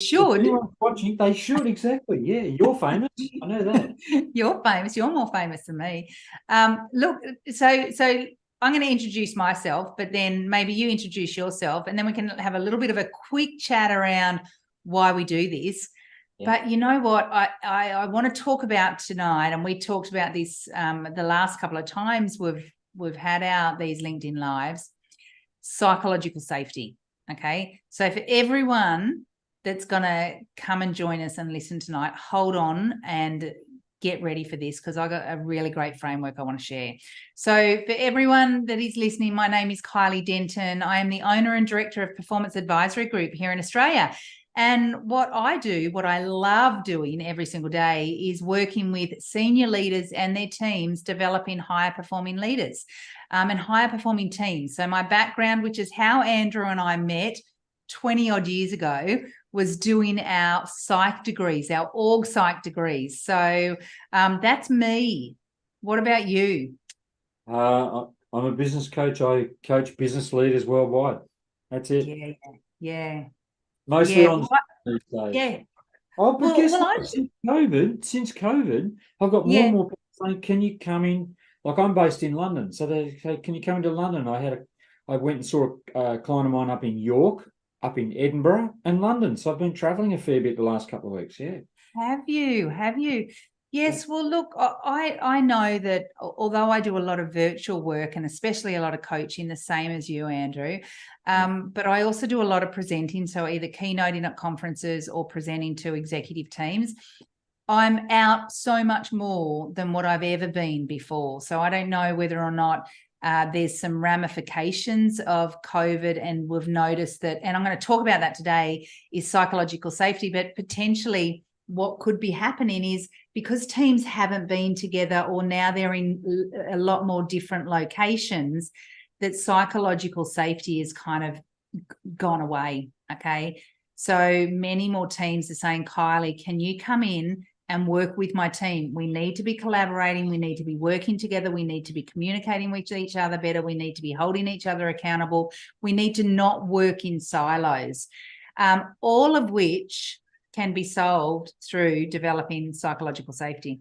If should. anyone's watching, they should, exactly. Yeah, you're famous. I know that. You're famous. You're more famous than me. Look, so I'm going to introduce myself, but then maybe you introduce yourself, and then we can have a little bit of a quick chat around why we do this. Yeah. But you know what I want to talk about tonight, and we talked about this the last couple of times we've had these LinkedIn lives, psychological safety. Okay, so for everyone that's going to come and join us and listen tonight, hold on and get ready for this, because I got a really great framework I want to share. So for everyone that is listening, my name is Kylie Denton. I am the owner and director of Performance Advisory Group here in Australia. And what I love doing every single day is working with senior leaders and their teams, developing higher performing leaders and higher performing teams. So my background, which is how Andrew and I met 20 odd years ago, was doing our psych degrees, our org psych degrees. So that's me. What about you? I'm a business coach. I coach business leaders worldwide. That's it. Yeah, yeah, Mostly yeah. on Well, these days. yeah. Oh, but Well, guess well, what? Since COVID, I've got more yeah. and more people saying, "Can you come in?" Like I'm based in London, so they say, "Can you come into London?" I went and saw a client of mine up in York, up in Edinburgh, and London. So I've been travelling a fair bit the last couple of weeks. Yeah. Have you? Have you? Yes. Well, look, I know that although I do a lot of virtual work and especially a lot of coaching, the same as you, Andrew, but I also do a lot of presenting. So either keynoting at conferences or presenting to executive teams. I'm out so much more than what I've ever been before. So I don't know whether or not there's some ramifications of COVID, and we've noticed that, and I'm going to talk about that today, is psychological safety, but potentially what could be happening is because teams haven't been together, or now they're in a lot more different locations, that psychological safety is kind of gone away. Okay. So many more teams are saying, Kylie, can you come in and work with my team? We need to be collaborating. We need to be working together. We need to be communicating with each other better. We need to be holding each other accountable. We need to not work in silos, all of which can be solved through developing psychological safety.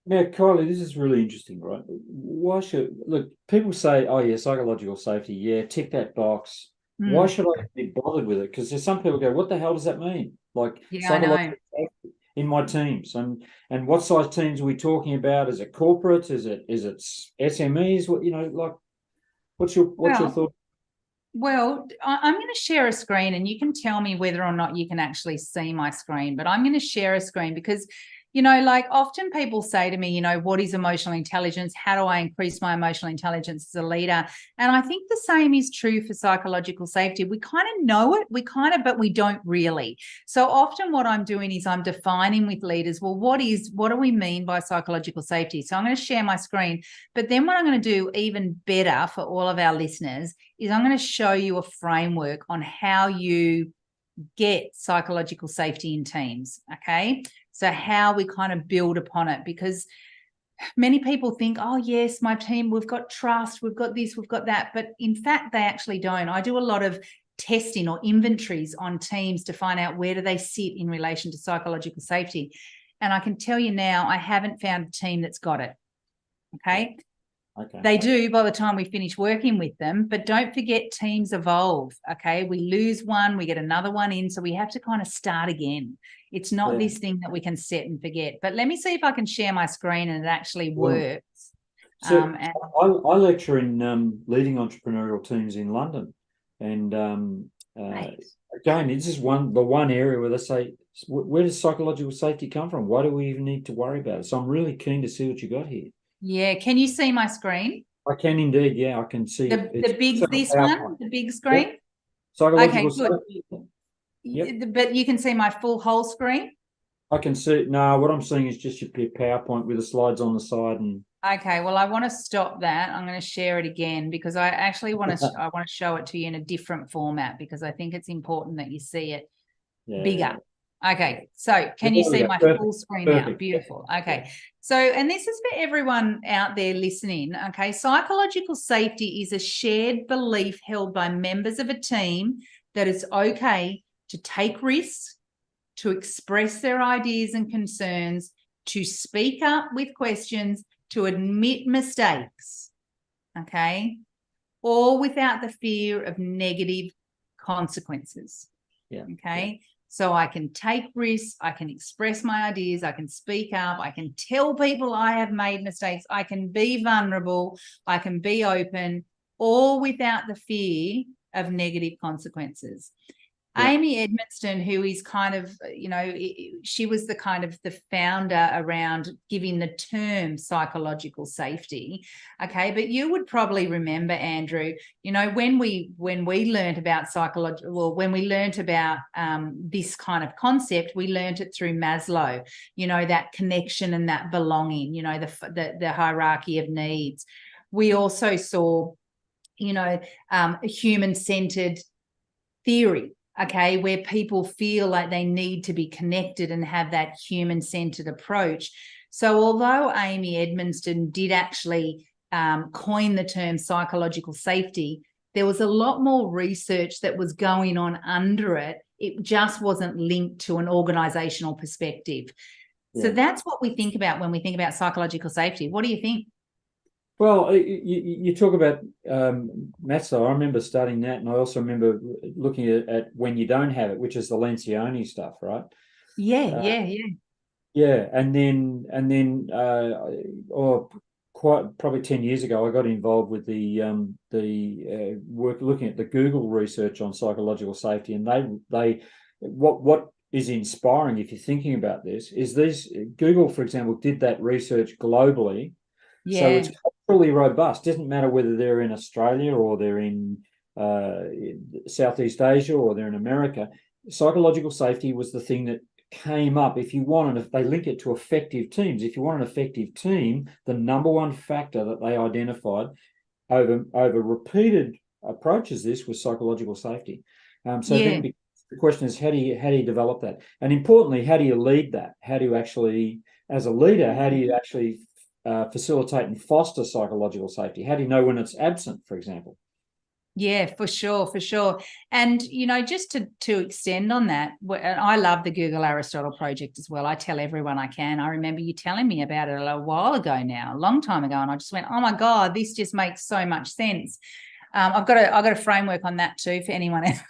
Now, Kylie, this is really interesting, right? Why should look? People say, "Oh, yeah, psychological safety, yeah, tick that box." Why Mm. should I be bothered with it? Because there's some people go, "What the hell does that mean?" Like Yeah, I know. psychological safety in my teams, and what size teams are we talking about? Is it corporates? Is it SMEs? What like? What's your Well, thought? I'm going to share a screen, and you can tell me whether or not you can actually see my screen, but I'm going to share a screen because, like often people say to me, what is emotional intelligence? How do I increase my emotional intelligence as a leader? And I think the same is true for psychological safety. We kind of know it, but we don't really. So often what I'm doing is I'm defining with leaders, well, what do we mean by psychological safety? So I'm going to share my screen, but then what I'm going to do even better for all of our listeners is I'm going to show you a framework on how you get psychological safety in teams. Okay. So how we kind of build upon it, because many people think, oh, yes, my team, we've got trust, we've got this, we've got that. But in fact, they actually don't. I do a lot of testing or inventories on teams to find out where do they sit in relation to psychological safety. And I can tell you now, I haven't found a team that's got it. Okay. Okay. They do by the time we finish working with them, but don't forget teams evolve. Okay. We lose one, we get another one in. So we have to kind of start again. It's not Yeah. this thing that we can set and forget. But let me see if I can share my screen and it actually Well, works. so And I lecture in leading entrepreneurial teams in London, and great. again, this is the one area where they say, where does psychological safety come from? Why do we even need to worry about it? So I'm really keen to see what you got here. Yeah. Can you see my screen? I can indeed, yeah, I can see it. The It's big, like this a one, PowerPoint. the big Yep. screen. Psychological Okay, good. safety. Yep. But you can see my full whole screen. I can see. No, what I'm seeing is just your PowerPoint with the slides on the side, and Okay, well, I want to stop that. I'm going to share it again because I actually I want to show it to you in a different format, because I think it's important that you see it yeah. bigger. Okay, so There can you we see go. my Perfect. full screen now? Perfect. Yeah. Beautiful. Yeah. Okay, so, and this is for everyone out there listening. Okay, psychological safety is a shared belief held by members of a team that it's okay to take risks, to express their ideas and concerns, to speak up with questions, to admit mistakes, okay, all without the fear of negative consequences. Yeah. Okay. So I can take risks, I can express my ideas, I can speak up, I can tell people I have made mistakes, I can be vulnerable, I can be open, all without the fear of negative consequences. Yeah. Amy Edmonston, who is kind of, she was the kind of the founder around giving the term psychological safety. Okay. But you would probably remember, Andrew, when we learned about when we learned about this kind of concept, we learned it through Maslow, that connection and that belonging, the hierarchy of needs. We also saw, a human-centered theory, okay, where people feel like they need to be connected and have that human-centered approach. So although Amy Edmonston did actually coin the term psychological safety, there was a lot more research that was going on under it. It just wasn't linked to an organizational perspective. Yeah. So that's what we think about when we think about psychological safety. What do you think? Well, you talk about Maslow. I remember studying that, and I also remember looking at when you don't have it, which is the Lencioni stuff, right? Yeah. Yeah, and then probably 10 years ago, I got involved with the work looking at the Google research on psychological safety, and what is inspiring, if you're thinking about this, is Google, for example, did that research globally. Yeah. So it's culturally robust. Doesn't matter whether they're in Australia or they're in Southeast Asia or they're in America. Psychological safety was the thing that came up. If they link it to effective teams. If you want an effective team, the number one factor that they identified over repeated approaches this was psychological safety. Then the question is, how do you develop that? And importantly, how do you lead that? How do you actually, as a leader, how do you actually facilitate and foster psychological safety? How do you know when it's absent, for example? Yeah, for sure. And, just to extend on that, I love the Google Aristotle project as well. I tell everyone I can. I remember you telling me about it a while ago now, a long time ago. And I just went, oh my God, this just makes so much sense. I've got a framework on that too for anyone else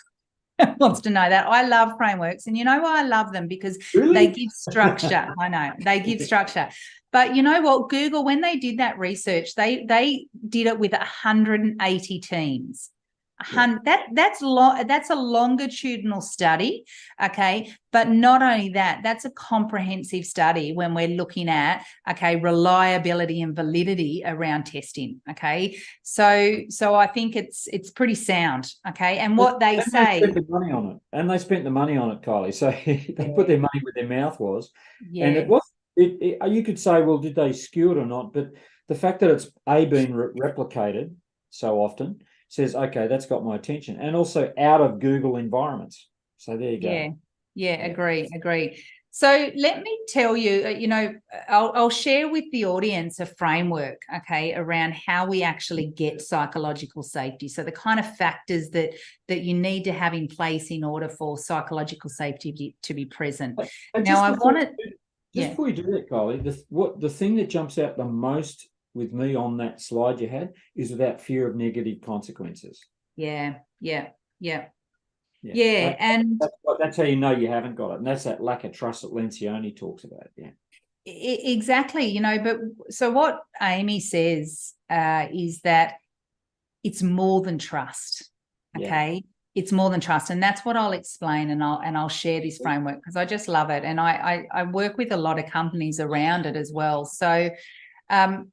wants to know that. I love frameworks, and you know why I love them? Because they give structure. I know they give structure. But you know what? Google, when they did that research, they did it with 180 teams. That's a longitudinal study, okay? But not only that, that's a comprehensive study when we're looking at, okay, reliability and validity around testing, okay? So I think it's pretty sound, okay? And what they say, they spent the money on it, Kylie. So they put their money where their mouth was, and it was. You could say, well, did they skew it or not? But the fact that it's been replicated so often says, okay, that's got my attention, and also out of Google environments. So there you go. Yeah. Agree. So let me tell you, I'll share with the audience a framework, okay, around how we actually get psychological safety. So the kind of factors that you need to have in place in order for psychological safety to be present. Now, I want to... Just before you do that, Kylie, the thing that jumps out the most with me on that slide you had is without fear of negative consequences. Yeah. And that's how you know you haven't got it, and that's that lack of trust that Lencioni talks about. Yeah, exactly. But so what Amy says is that it's more than trust. Okay. Yeah. It's more than trust, and that's what I'll explain, and I'll share this framework because I just love it, and I work with a lot of companies around it as well. So, and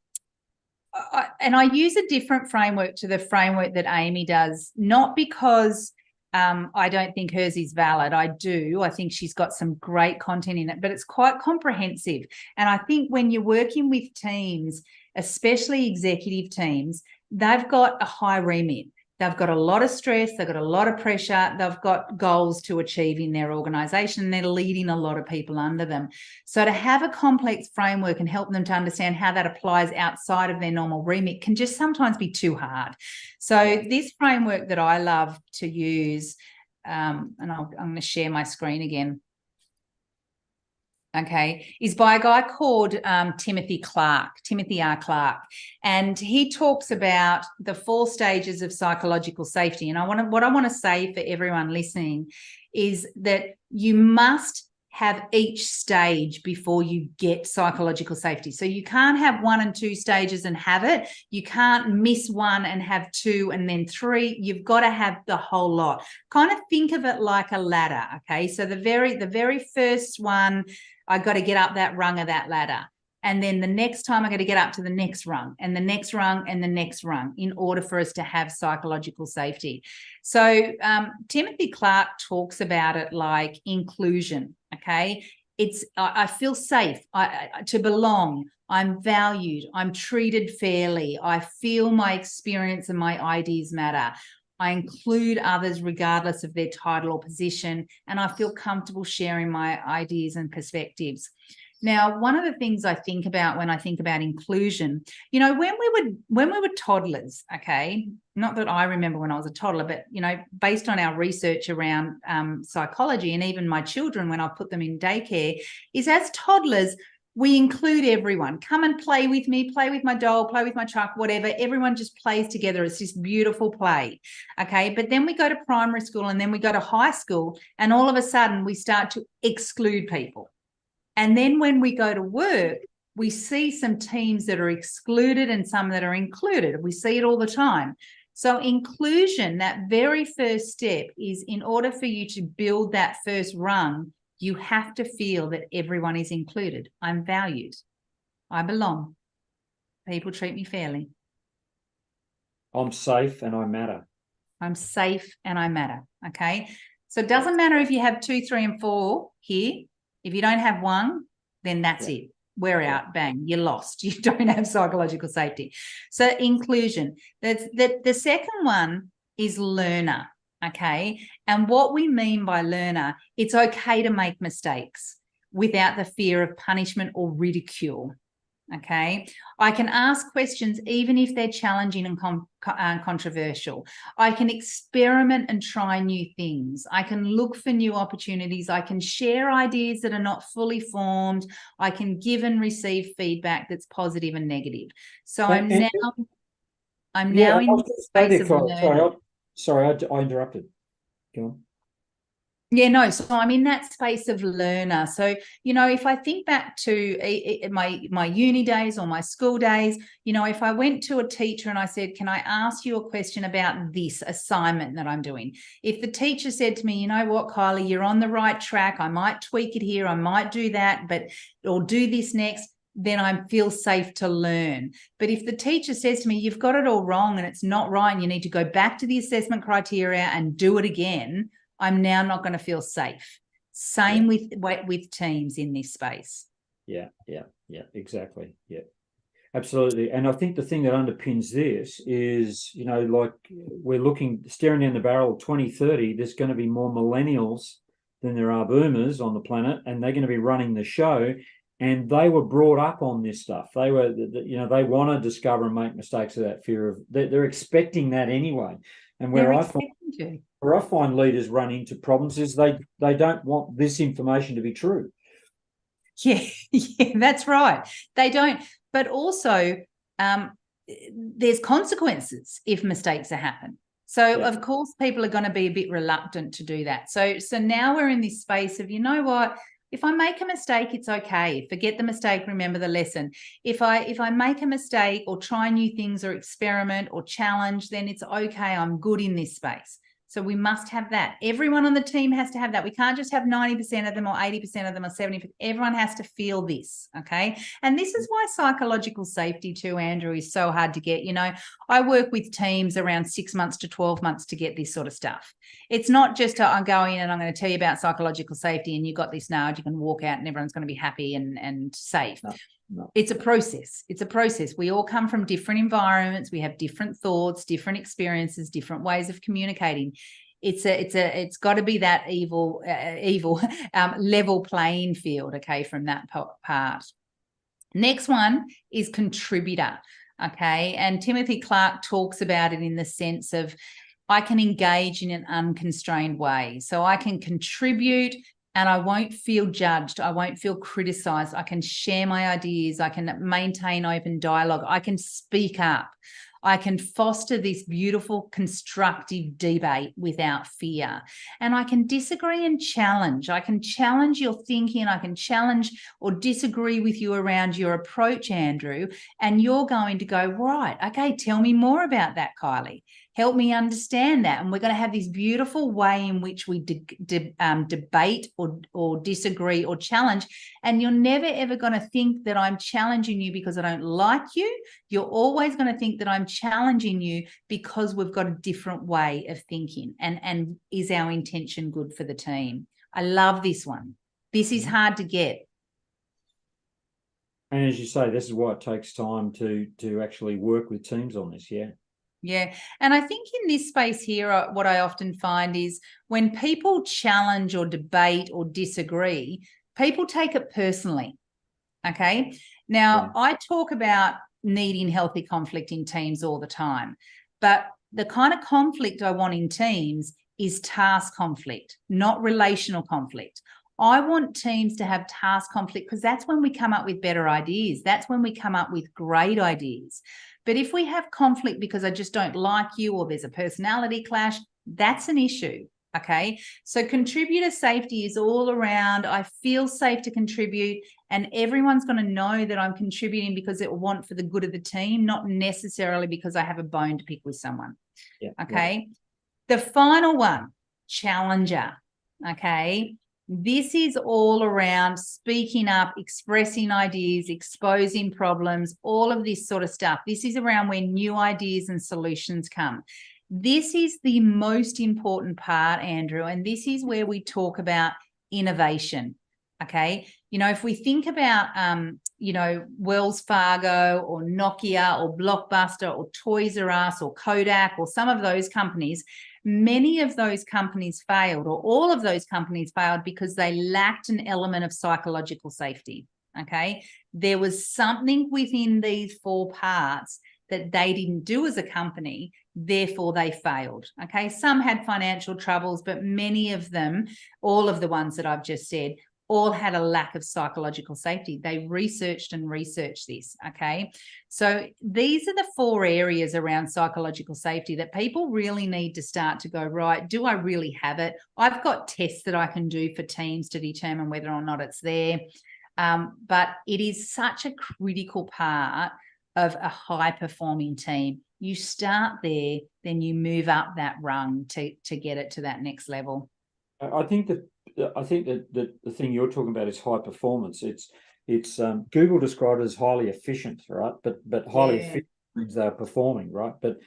I use a different framework to the framework that Amy does, not because I don't think hers is valid. I do. I think she's got some great content in it, but it's quite comprehensive. And I think when you're working with teams, especially executive teams, they've got a high remit. They've got a lot of stress. They've got a lot of pressure. They've got goals to achieve in their organisation. They're leading a lot of people under them. So to have a complex framework and help them to understand how that applies outside of their normal remit can just sometimes be too hard. So this framework that I love to use, and I'm going to share my screen again. okay, is by a guy called Timothy R. Clark. And he talks about the 4 stages of psychological safety. And what I want to say for everyone listening is that you must have each stage before you get psychological safety. So you can't have 1 and 2 stages and have it. You can't miss 1 and have 2 and then 3. You've got to have the whole lot. Kind of think of it like a ladder, okay? So the very first one, I got to get up that rung of that ladder. And then the next time I got to get up to the next rung and the next rung and the next rung in order for us to have psychological safety. So Timothy Clark talks about it like inclusion, okay? I feel safe to belong. I'm valued. I'm treated fairly. I feel my experience and my ideas matter. I include others regardless of their title or position, and I feel comfortable sharing my ideas and perspectives. Now, one of the things I think about when I think about inclusion, you know, when we were toddlers, okay, not that I remember when I was a toddler, but, you know, based on our research around psychology and even my children when I put them in daycare, is as toddlers, we include everyone. Come and play with me, play with my doll, play with my truck, whatever. Everyone just plays together. It's this beautiful play, okay? But then we go to primary school and then we go to high school and all of a sudden we start to exclude people. And then when we go to work, we see some teams that are excluded and some that are included. We see it all the time. So inclusion, that very first step is in order for you to build that first rung, you have to feel that everyone is included. I'm valued. I belong. People treat me fairly. I'm safe and I matter. I'm safe and I matter, okay? So it doesn't matter if you have 2, 3, and 4 here. If you don't have 1, then that's it. We're out. Bang, you're lost. You don't have psychological safety. So inclusion. The second one is learner, okay? And what we mean by learner, it's okay to make mistakes without the fear of punishment or ridicule, okay? I can ask questions even if they're challenging and controversial. I can experiment and try new things. I can look for new opportunities. I can share ideas that are not fully formed. I can give and receive feedback that's positive and negative. So I'm now in the space of learning. Sorry, I interrupted. Go on. Yeah, no, so I'm in that space of learner. So, you know, if I think back to my uni days or my school days, you know, if I went to a teacher and I said, can I ask you a question about this assignment that I'm doing? If the teacher said to me, you know what, Kylie, you're on the right track. I might tweak it here. I might do that, or do this next, then I feel safe to learn. But if the teacher says to me, you've got it all wrong and it's not right, and you need to go back to the assessment criteria and do it again, I'm now not going to feel safe. Same with teams in this space. Yeah, exactly. Yeah, absolutely. And I think the thing that underpins this is, you know, like we're staring down the barrel of 2030, there's going to be more millennials than there are boomers on the planet, and they're going to be running the show. And they were brought up on this stuff. They were, you know, they want to discover and make mistakes without fear of, they're expecting that anyway. And where I find leaders run into problems is they don't want this information to be true. Yeah, that's right. They don't. But also, there's consequences if mistakes happen. So, of course, people are going to be a bit reluctant to do that. So now we're in this space of, you know what? If I make a mistake, it's okay. Forget the mistake, remember the lesson. If I make a mistake or try new things or experiment or challenge, then it's okay. I'm good in this space. So we must have that. Everyone on the team has to have that. We can't just have 90% of them or 80% of them or 70%. Everyone has to feel this, okay? And this is why psychological safety too, Andrew, is so hard to get. You know, I work with teams around 6 months to 12 months to get this sort of stuff. It's not just I'm going and I'm going to tell you about psychological safety and you got this now, you can walk out and everyone's going to be happy and safe. No. It's a process. It's a process. We all come from different environments. We have different thoughts, different experiences, different ways of communicating. It's got to be that level playing field, okay, from that part. Next one is contributor, okay, and Timothy Clark talks about it in the sense of I can engage in an unconstrained way. So I can contribute and I won't feel judged. I won't feel criticized. I can share my ideas. I can maintain open dialogue. I can speak up. I can foster this beautiful, constructive debate without fear. And I can disagree and challenge. I can challenge your thinking. I can challenge or disagree with you around your approach, Andrew. And you're going to go, right, okay, tell me more about that, Kylie. Help me understand that. And we're going to have this beautiful way in which we debate or disagree or challenge. And you're never, ever going to think that I'm challenging you because I don't like you. You're always going to think that I'm challenging you because we've got a different way of thinking. And is our intention good for the team? I love this one. This is hard to get. And as you say, this is why it takes time to actually work with teams on this. Yeah. Yeah. And I think in this space here, what I often find is when people challenge or debate or disagree, people take it personally. Okay. Now, I talk about needing healthy conflict in teams all the time, but the kind of conflict I want in teams is task conflict, not relational conflict. I want teams to have task conflict because that's when we come up with better ideas. That's when we come up with great ideas. But if we have conflict because I just don't like you or there's a personality clash, that's an issue. Okay. So contributor safety is all around, I feel safe to contribute, and everyone's going to know that I'm contributing because it will want for the good of the team, not necessarily because I have a bone to pick with someone. Yeah, okay. Yeah. The final one, challenger. Okay. This is all around speaking up, expressing ideas, exposing problems, all of this sort of stuff. This is around where new ideas and solutions come. This is the most important part, Andrew, and this is where we talk about innovation. Okay. You know, if we think about, you know, Wells Fargo or Nokia or Blockbuster or Toys R Us or Kodak or some of those companies, many of those companies failed, or all of those companies failed because they lacked an element of psychological safety. Okay. There was something within these four parts that they didn't do as a company, therefore they failed. Okay. Some had financial troubles, but many of them, all of the ones that I've just said, all had a lack of psychological safety. They researched this. Okay. So these are the four areas around psychological safety that people really need to start to go, right, do I really have it? I've got tests that I can do for teams to determine whether or not it's there. But it is such a critical part of a high-performing team. You start there, then you move up that rung to get it to that next level. I think that the thing you're talking about is high performance. It's Google described it as highly efficient, right? But highly efficient means they're performing, right? But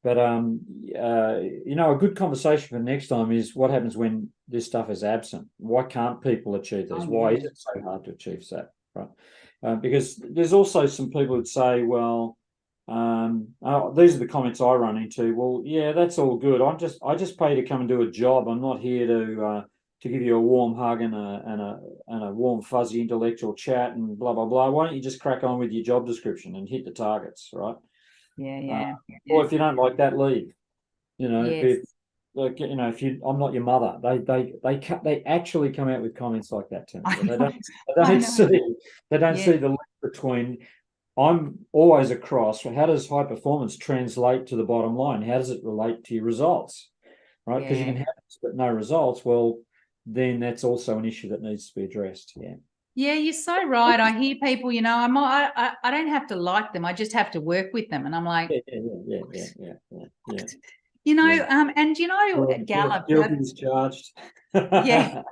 you know, a good conversation for next time is what happens when this stuff is absent. Why can't people achieve this? Why is it so hard to achieve that, right? Because there's also some people that say, well, these are the comments I run into. Well, yeah, that's all good. I just pay to come and do a job. I'm not here to give you a warm hug and a warm fuzzy intellectual chat and blah blah blah. Why don't you just crack on with your job description and hit the targets, right? Or if you don't like that, leave. You know, like, you know, I'm not your mother. They actually come out with comments like that to me. They don't see the link between. I'm always across. How does high performance translate to the bottom line? How does it relate to your results? Right? Because you can have this, but no results. Well, then that's also an issue that needs to be addressed. Yeah. Yeah, you're so right. I hear people, you know, I don't have to like them. I just have to work with them. And I'm like, yeah. You know, and you know, Gallup. Guilty is charged. Yeah.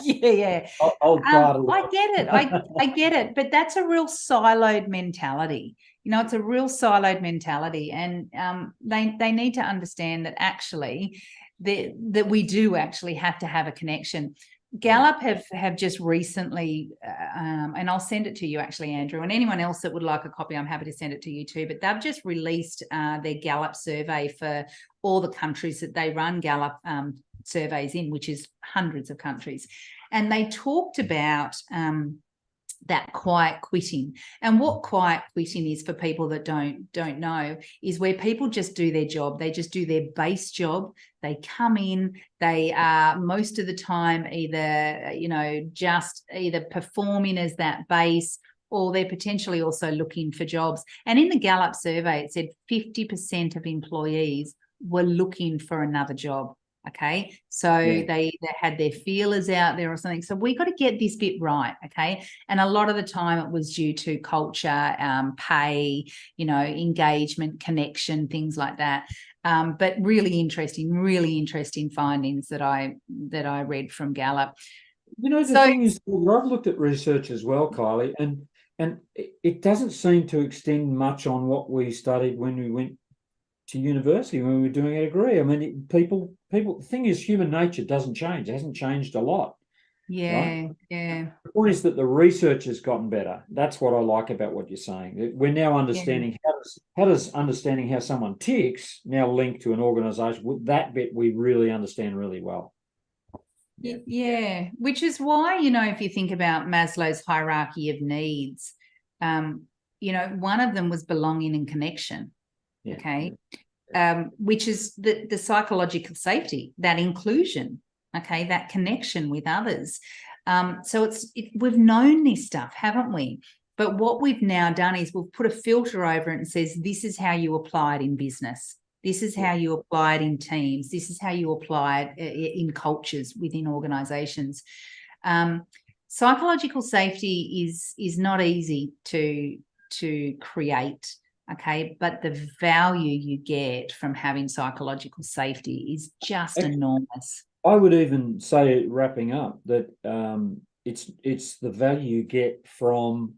Yeah. I get it. I get it. But that's a real siloed mentality. You know, it's a real siloed mentality. And they need to understand that actually that we do actually have to have a connection. Gallup have just recently, and I'll send it to you actually, Andrew, and anyone else that would like a copy, I'm happy to send it to you too, but they've just released their Gallup survey for all the countries that they run Gallup surveys in, which is hundreds of countries. And they talked about that quiet quitting. And what quiet quitting is, for people that don't know, is where people just do their job. They just do their base job. They come in, they are most of the time either, just either performing as that base, or they're potentially also looking for jobs. And in the Gallup survey, it said 50% of employees were looking for another job. Okay, so they had their feelers out there or something. So we got to get this bit right. Okay, and a lot of the time it was due to culture, pay, engagement, connection, things like that. But really interesting findings that I read from Gallup. The thing is, I've looked at research as well, Kylie, and it doesn't seem to extend much on what we studied when we went to university, when we were doing a degree. I mean, people. The thing is, human nature doesn't change. It hasn't changed a lot. Yeah, right? yeah. The point is that the research has gotten better. That's what I like about what you're saying. We're now understanding how does understanding how someone ticks now link to an organisation. With that bit, we really understand really well. Yeah, which is why, if you think about Maslow's hierarchy of needs, one of them was belonging and connection. Yeah. Okay. Which is the psychological safety, that inclusion, okay, that connection with others. So we've known this stuff, haven't we? But what we've now done is we've put a filter over it and says, this is how you apply it in business. This is how you apply it in teams. This is how you apply it in cultures within organizations. Psychological safety is not easy to create. Okay, but the value you get from having psychological safety is just enormous. I would even say, wrapping up, that it's the value you get from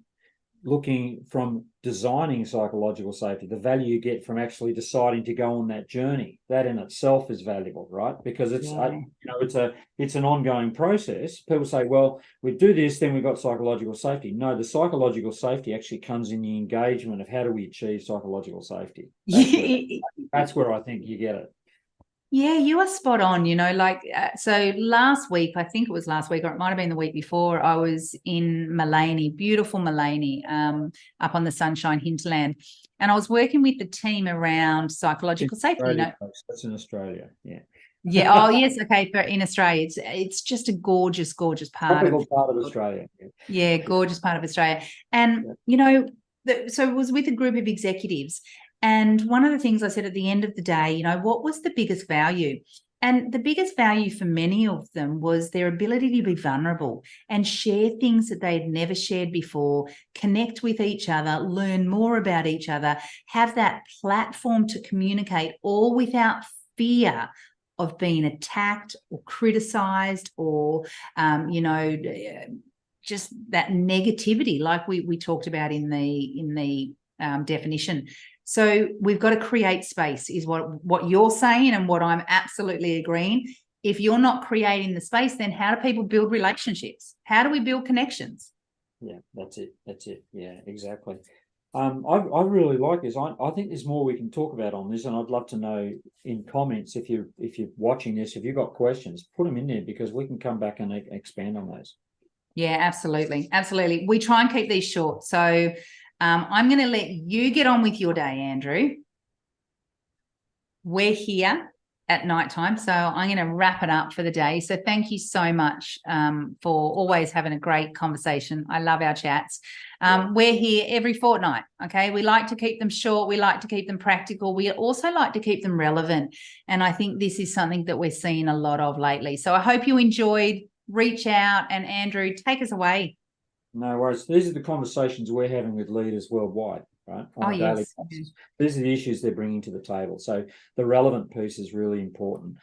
designing psychological safety, the value you get from actually deciding to go on that journey. That in itself is valuable, right? Because it's it's an ongoing process. People say, well, we do this, then we've got psychological safety. No, the psychological safety actually comes in the engagement of how do we achieve psychological safety. That's where I think you get it. Yeah, you are spot on. So last week, I think it was last week, or it might have been the week before, I was in Mullaney, beautiful Mullaney, up on the Sunshine Hinterland. And I was working with the team around psychological safety. That's in Australia, yeah. Yeah. Oh, yes. Okay. In Australia, it's just a gorgeous, gorgeous part of Australia. Yeah, gorgeous part of Australia. And so it was with a group of executives. And one of the things I said at the end of the day, what was the biggest value? And the biggest value for many of them was their ability to be vulnerable and share things that they had never shared before, connect with each other, learn more about each other, have that platform to communicate, all without fear of being attacked or criticized or, just that negativity, like we talked about in the definition. So we've got to create space, is what you're saying, and what I'm absolutely agreeing. If you're not creating the space, then how do people build relationships? How do we build connections? Yeah, that's it. Yeah, exactly. I really like this. I think there's more we can talk about on this, and I'd love to know in comments if you're watching this, if you've got questions, put them in there, because we can come back and expand on those. Yeah, absolutely. We try and keep these short. So I'm going to let you get on with your day, Andrew. We're here at nighttime, so I'm going to wrap it up for the day. So thank you so much for always having a great conversation. I love our chats. We're here every fortnight, okay? We like to keep them short. We like to keep them practical. We also like to keep them relevant. And I think this is something that we're seeing a lot of lately. So I hope you enjoyed. Reach out, and Andrew, take us away. No worries. These are the conversations we're having with leaders worldwide, right? On a daily basis. These are the issues they're bringing to the table. So the relevant piece is really important.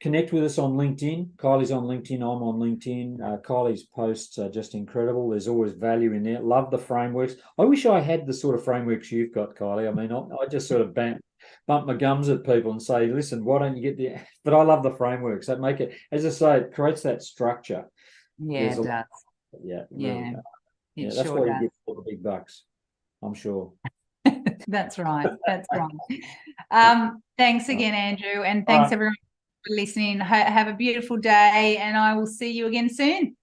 Connect with us on LinkedIn. Kylie's on LinkedIn. I'm on LinkedIn. Kylie's posts are just incredible. There's always value in there. Love the frameworks. I wish I had the sort of frameworks you've got, Kylie. I mean, I just sort of bump my gums at people and say, listen, why don't you get the... But I love the frameworks. That make it, as I say, it creates that structure. Yeah, it does. Yeah. Yeah. Really, that's why you get all the big bucks, I'm sure. That's right. Thanks again, Andrew. And thanks everyone for listening. Have a beautiful day, and I will see you again soon.